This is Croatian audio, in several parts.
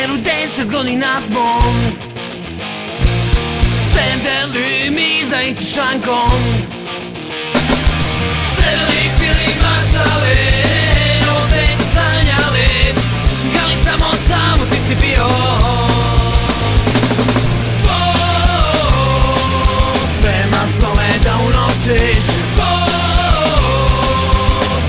hotelu 10 godina zbog sedeli mi za šankom. Sedeli, pili, maštali, o tebi sanjali, ali samo ti si bio. Nema snove da unočiš,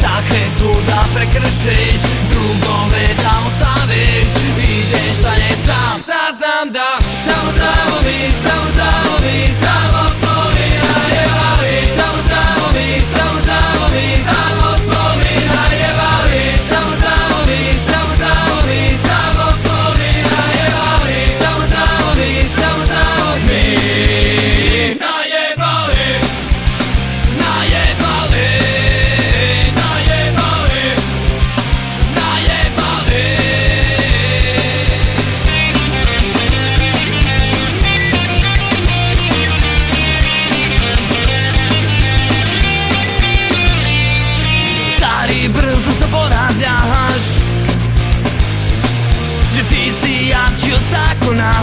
zakletu da prekršiš, drugove da ostaviš, ideš dalje sam. Sad znam da samo zavovi, samo zavovi, samo spomina je vali. Samo zavovi, samo zavovi, samo spomina je vali. Samo zavovi, samo zavovi, samo spomina je vali. Samo zavovi, samo zavovi, najebali, najebali, najebali, najebali. Stari, brzo zaboravljaš, že ti si jači od zakona.